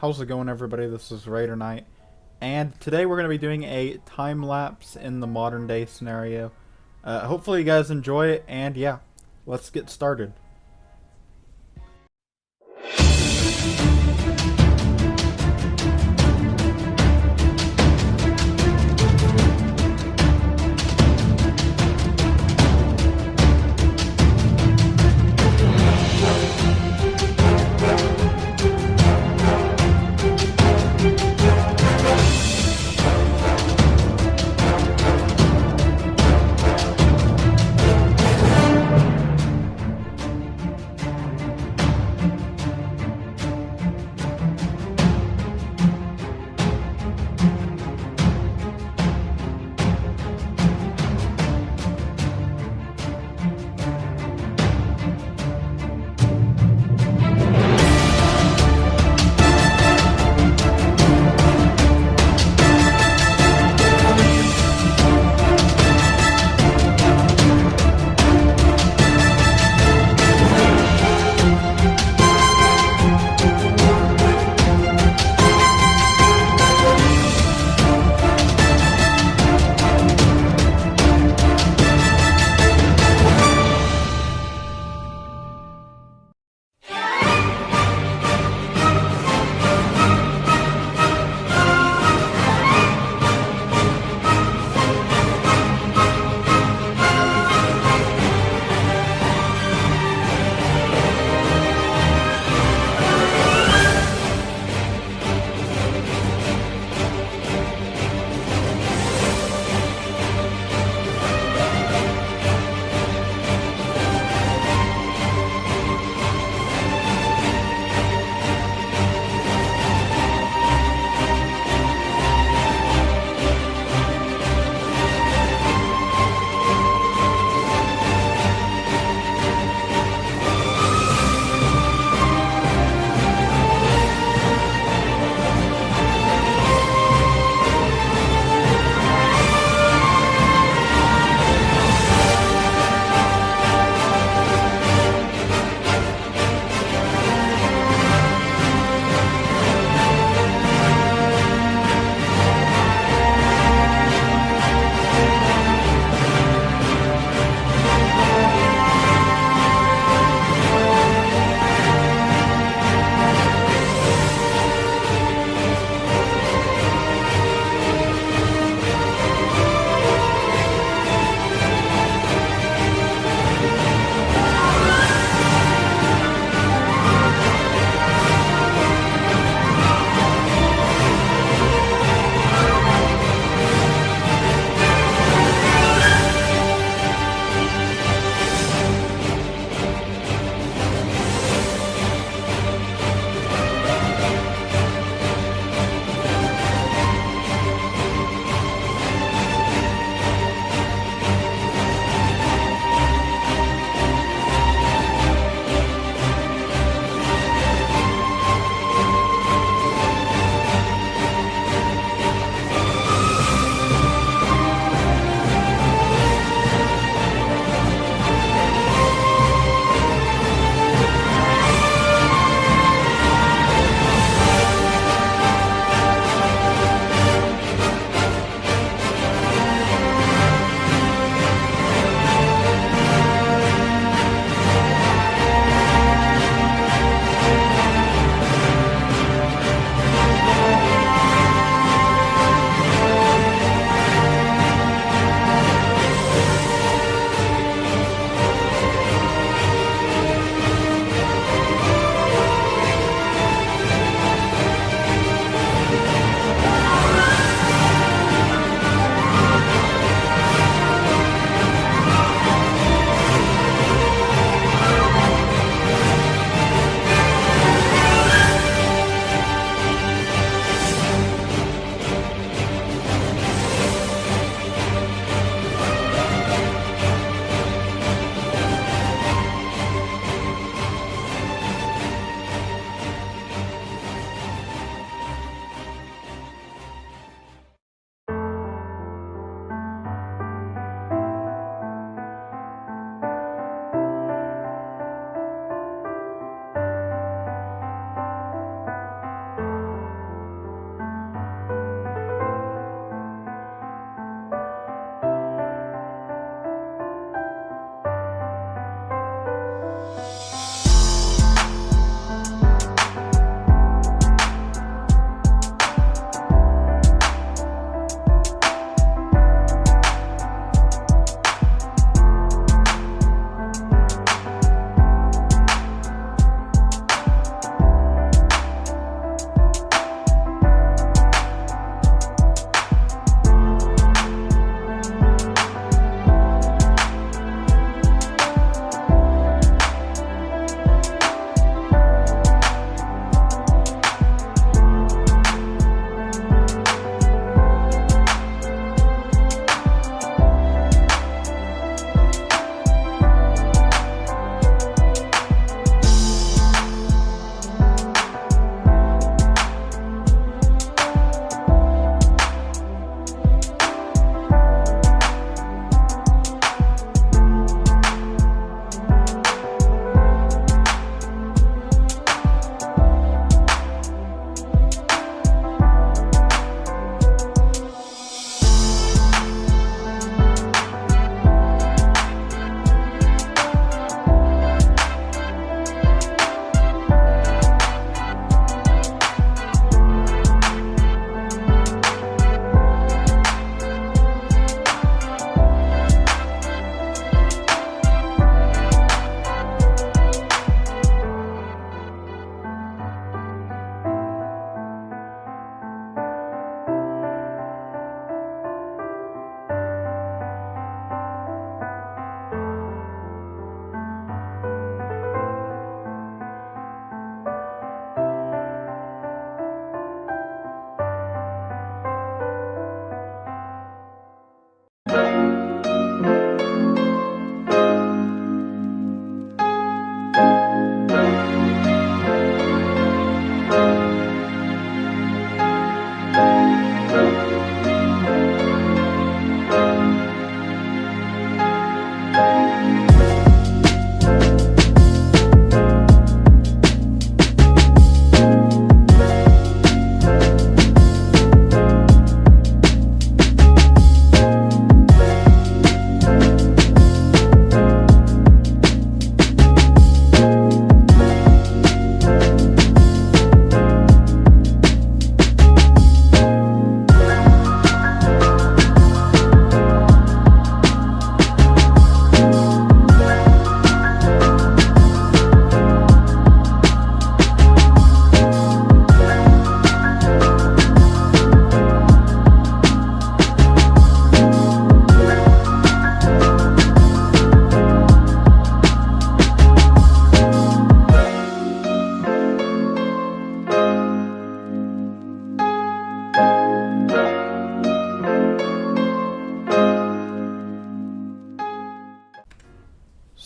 How's it going, everybody? This is RaiderKnight, and today we're going to be doing a time lapse in the modern day scenario. Hopefully you guys enjoy it, and yeah, let's get started.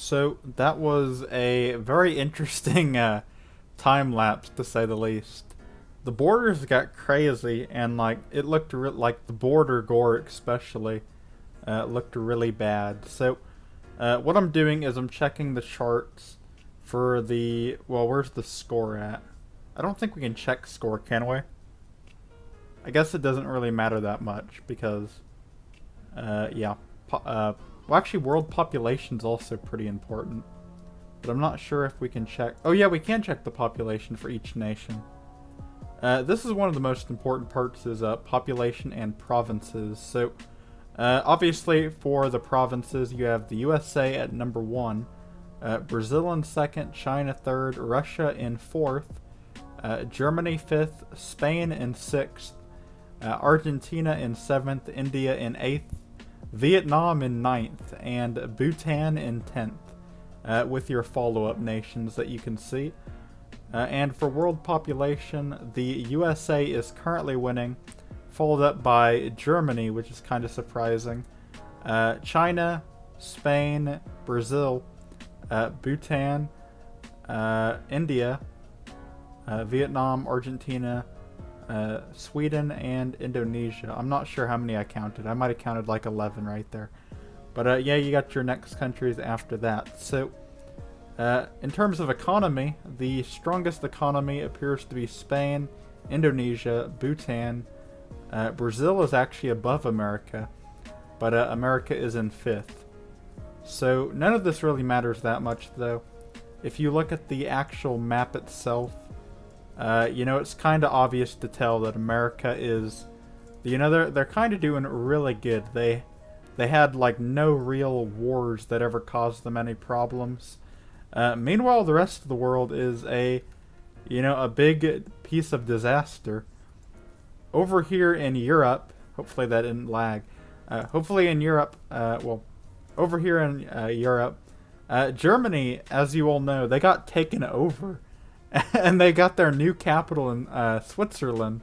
So that was a very interesting time lapse, to say the least. The borders got crazy, and like it looked like the border gore especially looked really bad. So what I'm doing is I'm checking the charts for the, well, where's the score at? I don't think we can check score, can we? I guess it doesn't really matter that much because, yeah. Well, actually, world population's also pretty important. But I'm not sure if we can check. Oh, yeah, we can check the population for each nation. This is one of the most important parts, is population and provinces. So, obviously, for the provinces, you have the USA at number 1, Brazil in 2nd, China 3rd, Russia in 4th, Germany 5th, Spain in 6th, Argentina in 7th, India in 8th, Vietnam in 9th, and Bhutan in 10th, with your follow-up nations that you can see. And for world population, the USA is currently winning, followed up by Germany, which is kind of surprising, China, Spain, Brazil, Bhutan, India, Vietnam, Argentina, Sweden, and Indonesia. I'm not sure how many I counted. I might have counted like 11 right there. But yeah, you got your next countries after that. So in terms of economy, the strongest economy appears to be Spain, Indonesia, Bhutan. Brazil is actually above America, but America is in 5th. So none of this really matters that much, though. If you look at the actual map itself, you know, it's kind of obvious to tell that America is, you know, they're kind of doing really good. They had like no real wars that ever caused them any problems. Meanwhile, the rest of the world is a big piece of disaster. Over here in Europe, hopefully that didn't lag. Hopefully in Europe, well, over here in Europe, Germany, as you all know, they got taken over. And they got their new capital in Switzerland.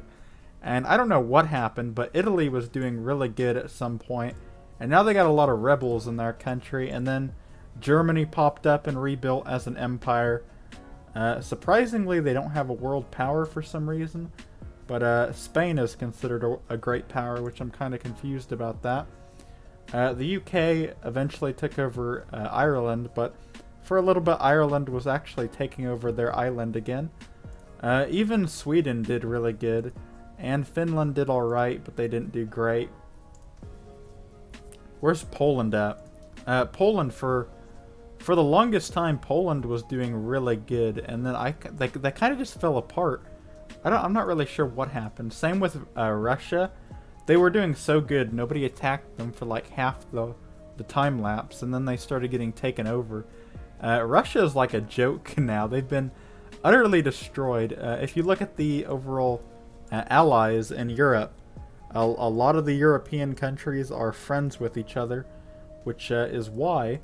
And I don't know what happened, but Italy was doing really good at some point. And now they got a lot of rebels in their country. And then Germany popped up and rebuilt as an empire. Surprisingly, they don't have a world power for some reason. But Spain is considered a great power, which I'm kind of confused about that. The UK eventually took over Ireland, but for a little bit, Ireland was actually taking over their island again. Even Sweden did really good, and Finland did alright, but they didn't do great. Where's Poland at? Poland, for the longest time, Poland was doing really good, and then they kind of just fell apart. I'm not really sure what happened. Same with Russia. They were doing so good, nobody attacked them for like half the time lapse, and then they started getting taken over. Russia is like a joke now. They've been utterly destroyed. If you look at the overall allies in Europe, a lot of the European countries are friends with each other, which is why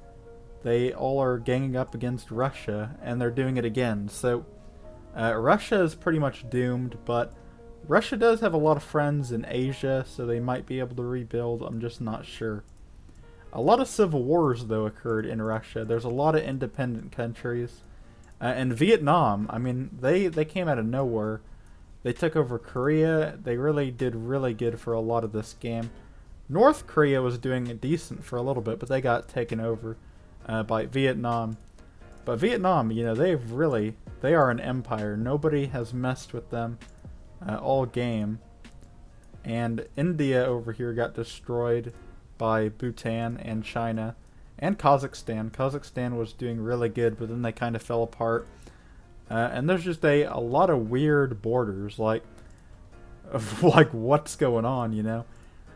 they all are ganging up against Russia, and they're doing it again. So Russia is pretty much doomed, but Russia does have a lot of friends in Asia, so they might be able to rebuild. I'm just not sure. A lot of civil wars, though, occurred in Russia. There's a lot of independent countries. And Vietnam, I mean, they came out of nowhere. They took over Korea. They really did really good for a lot of this game. North Korea was doing decent for a little bit, but they got taken over by Vietnam. But Vietnam, you know, they are an empire. Nobody has messed with them all game. And India over here got destroyed by Bhutan and China and Kazakhstan. Kazakhstan was doing really good, but then they kind of fell apart. And there's just a lot of weird borders, like what's going on, you know?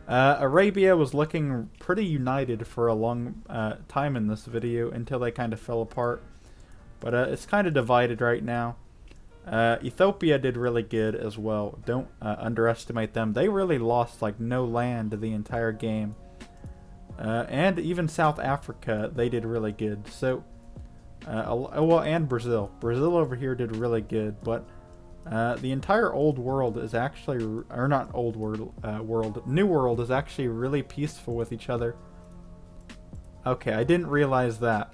Arabia was looking pretty united for a long time in this video until they kind of fell apart. But it's kind of divided right now. Ethiopia did really good as well. Don't underestimate them. They really lost like no land the entire game. And even South Africa, they did really good. So, well, and Brazil. Brazil over here did really good, but the entire old world is actually, or not old world, New World is actually really peaceful with each other. Okay, I didn't realize that.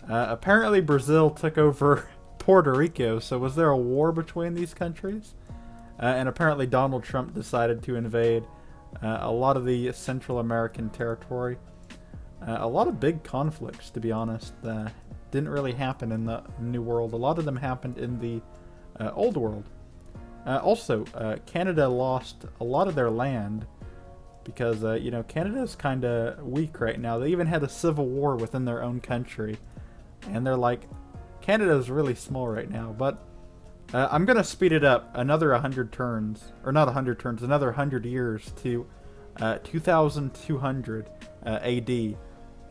Apparently Brazil took over Puerto Rico, so was there a war between these countries? And apparently Donald Trump decided to invade a lot of the Central American territory. A lot of big conflicts, to be honest, didn't really happen in the New World. A lot of them happened in the Old World. Also, Canada lost a lot of their land because, you know, Canada's kind of weak right now. They even had a civil war within their own country. And they're like, Canada's really small right now, but I'm going to speed it up another 100 turns, or not 100 turns, another 100 years to 2200 AD.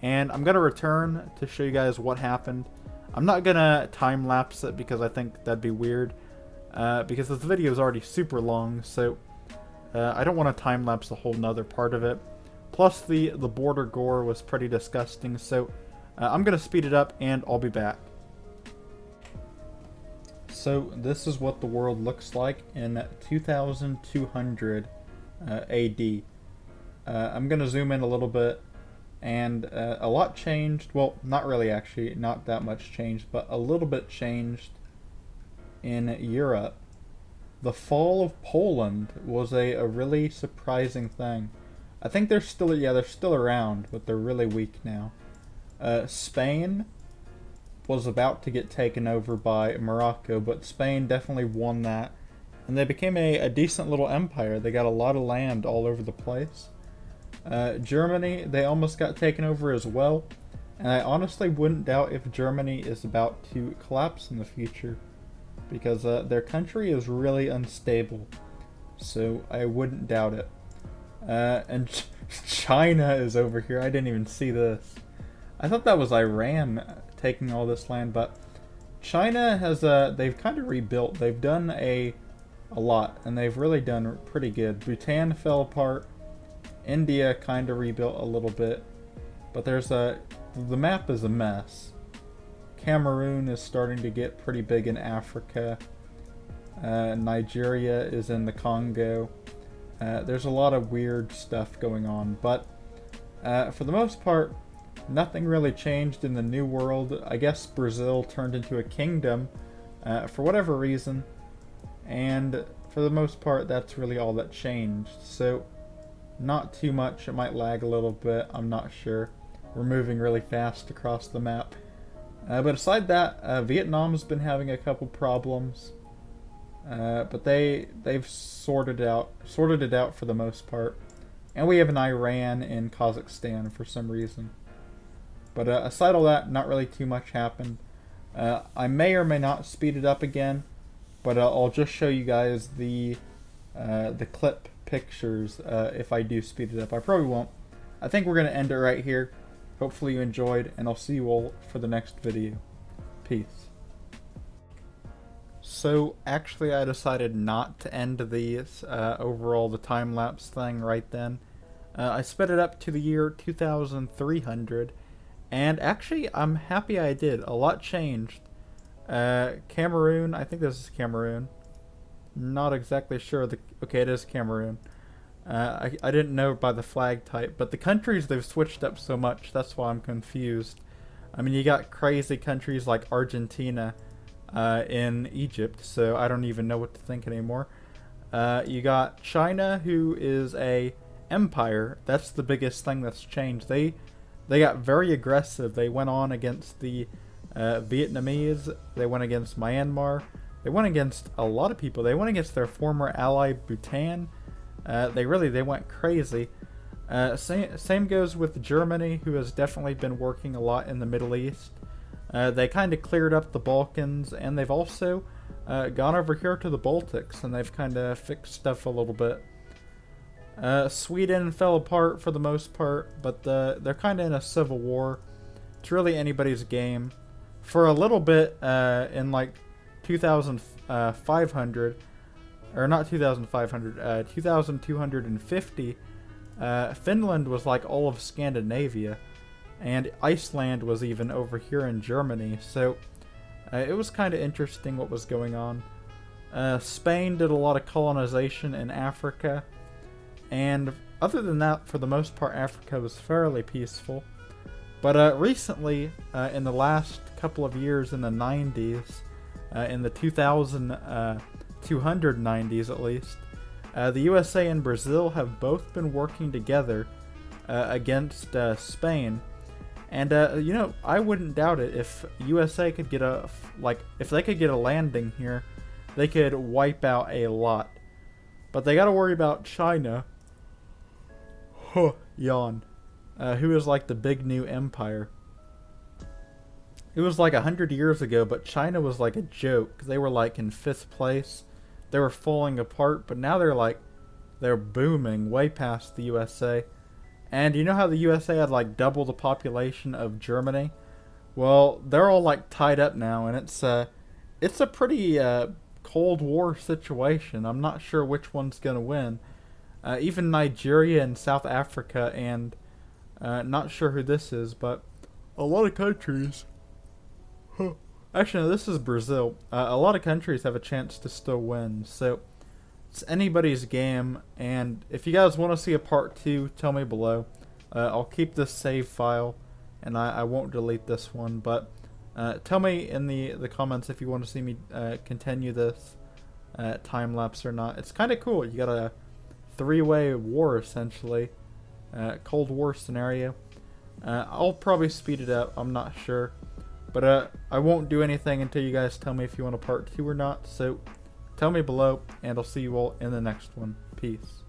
And I'm going to return to show you guys what happened. I'm not going to time-lapse it because I think that'd be weird, because this video is already super long, so I don't want to time-lapse a whole nother part of it. Plus, the border gore was pretty disgusting, so I'm going to speed it up and I'll be back. So this is what the world looks like in 2200 AD. I'm going to zoom in a little bit, and a lot changed. Well, not really actually, not that much changed, but a little bit changed in Europe. The fall of Poland was a really surprising thing. I think they're still around, but they're really weak now. Spain was about to get taken over by Morocco, but Spain definitely won that, and they became a decent little empire. They got a lot of land all over the place. Germany, they almost got taken over as well, and I honestly wouldn't doubt if Germany is about to collapse in the future, because their country is really unstable, so I wouldn't doubt it. And China is over here. I didn't even see this. I thought that was Iran taking all this land, but China has they've kind of rebuilt. They've done a lot, and they've really done pretty good. Bhutan fell apart. India kind of rebuilt a little bit, but the map is a mess. Cameroon is starting to get pretty big in Africa. Nigeria is in the Congo. There's a lot of weird stuff going on, but for the most part, nothing really changed in the New World. I guess Brazil turned into a kingdom for whatever reason, and for the most part, that's really all that changed. So, not too much. It might lag a little bit. I'm not sure. We're moving really fast across the map. But aside that, Vietnam's been having a couple problems, but they've sorted it out for the most part. And we have an Iran in Kazakhstan for some reason. But aside all that, not really too much happened. I may or may not speed it up again, but I'll just show you guys the clip pictures if I do speed it up. I probably won't. I think we're going to end it right here. Hopefully you enjoyed, and I'll see you all for the next video. Peace. So, actually I decided not to end these, overall the time-lapse thing right then. I sped it up to the year 2300, and actually I'm happy I did. A lot changed. Cameroon, I think this is Cameroon. Not exactly sure. Okay, it is Cameroon. I didn't know by the flag type, but the countries, they've switched up so much, that's why I'm confused. I mean, you got crazy countries like Argentina in Egypt, so I don't even know what to think anymore. You got China, who is a empire. That's the biggest thing that's changed. They got very aggressive. They went on against the Vietnamese. They went against Myanmar. They went against a lot of people. They went against their former ally Bhutan. They went crazy. Same goes with Germany, who has definitely been working a lot in the Middle East. They kind of cleared up the Balkans, and they've also gone over here to the Baltics, and they've kind of fixed stuff a little bit. Sweden fell apart for the most part, but they're kind of in a civil war. It's really anybody's game. For a little bit, in like 2,500, or not 2,500, 2,250, Finland was like all of Scandinavia, and Iceland was even over here in Germany, so it was kind of interesting what was going on. Spain did a lot of colonization in Africa, and other than that, for the most part, Africa was fairly peaceful. But recently, in the last couple of years in the 90s, in the 2290s at least, the USA and Brazil have both been working together against Spain. And you know, I wouldn't doubt it. If USA could get if they could get a landing here, they could wipe out a lot. But they got to worry about China. Yawn. Who is like the big new empire. It was like 100 years ago, but China was like a joke. They were like in 5th place. They were falling apart, but now they're booming way past the USA. And you know how the USA had like double the population of Germany? Well, they're all like tied up now, and it's a pretty Cold War situation. I'm not sure which one's gonna win. Even Nigeria and South Africa, and not sure who this is, but a lot of countries. Actually, no, this is Brazil. A lot of countries have a chance to still win, so it's anybody's game. And if you guys want to see a part 2, tell me below. I'll keep this save file, and I won't delete this one. But tell me in the comments if you want to see me continue this time lapse or not. It's kind of cool. You got a 3-way war essentially, Cold War scenario. I'll probably speed it up. I'm not sure. But I won't do anything until you guys tell me if you want a part 2 or not. So tell me below, and I'll see you all in the next one. Peace.